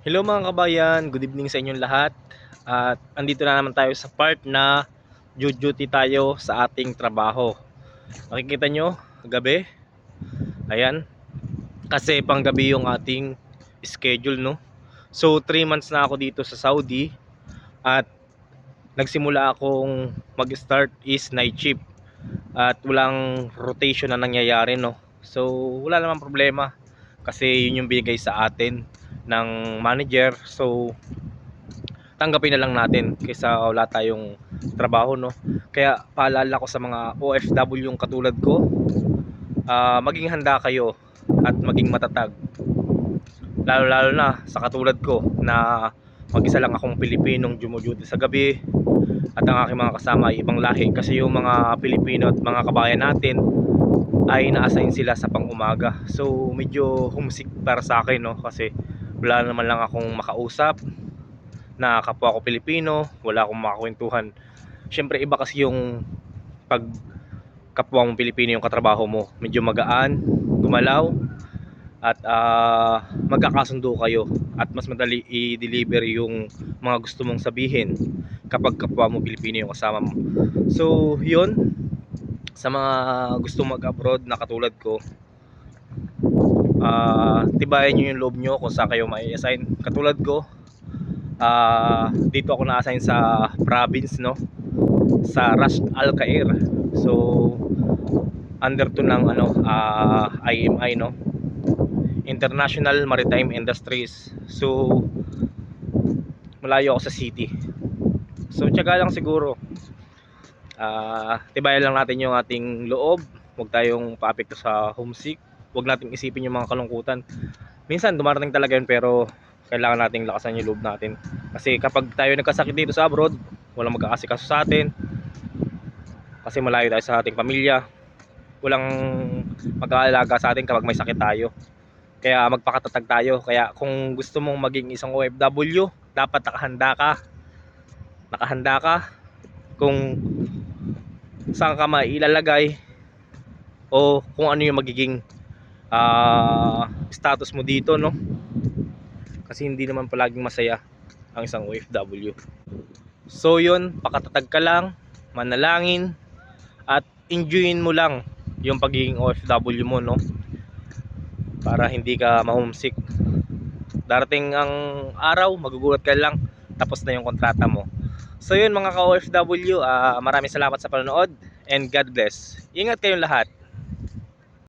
Hello mga kabayan, good evening sa inyong lahat. At andito na naman tayo sa part na duty tayo sa ating trabaho. Makikita nyo, gabi. Ayan, kasi panggabi yung ating schedule, no? So 3 months na ako dito sa Saudi at nagsimula akong mag-start is night shift at walang rotation na nangyayari, no? So wala namang problema kasi yun yung binigay sa atin ng manager. So tanggapin na lang natin kaysa wala tayong trabaho, no? Kaya paalala ko sa mga OFW yung katulad ko, maging handa kayo at maging matatag, lalo lalo na sa katulad ko na mag-isa lang akong Pilipinong dumuduty sa gabi at ang aking mga kasama ay ibang lahi, kasi yung mga Pilipino at mga kabayan natin ay na-assign sila sa pang-umaga. So medyo homesick para sa akin, no? Kasi wala naman lang akong makausap na kapwa ko Pilipino, wala akong makakwentuhan. Siyempre iba kasi yung pag kapwa mong Pilipino yung katrabaho mo, medyo magaan, gumalaw, at magkakasundo kayo at mas madali i-deliver yung mga gusto mong sabihin kapag kapwa mo Pilipino yung kasama mo. So yun, sa mga gusto mag-abroad na katulad ko, tibayan nyo yung loob nyo kung saan kayo may assign. Katulad ko, dito ako na-assign sa province, no, sa Ras Al Khair. So under to ng IMI, no, International Maritime Industries. So malayo ako sa city. So tiyaga lang siguro. Tibayan lang natin yung ating loob. Huwag tayong paapekto sa homesick. Huwag nating isipin yung mga kalungkutan. Minsan dumarating talaga yun, pero kailangan nating lakasan yung loob natin. Kasi kapag tayo nagkasakit dito sa abroad, walang mag-aasikaso sa atin. Kasi malayo tayo sa ating pamilya. Walang mag-aalaga sa atin kapag may sakit tayo. Kaya magpakatatag tayo. Kaya kung gusto mong maging isang OFW, dapat nakahanda ka. Nakahanda ka kung saan ka mailalagay o kung ano yung magiging status mo dito, no? Kasi hindi naman palaging masaya ang isang OFW. So yun, pakatatag ka lang, manalangin, at enjoyin mo lang yung pagiging OFW mo, no? Para hindi ka ma-homesick. Darating ang araw, magugulat ka lang, tapos na yung kontrata mo. So yun mga ka-OFW, maraming salamat sa panonood and God bless. Ingat kayong lahat.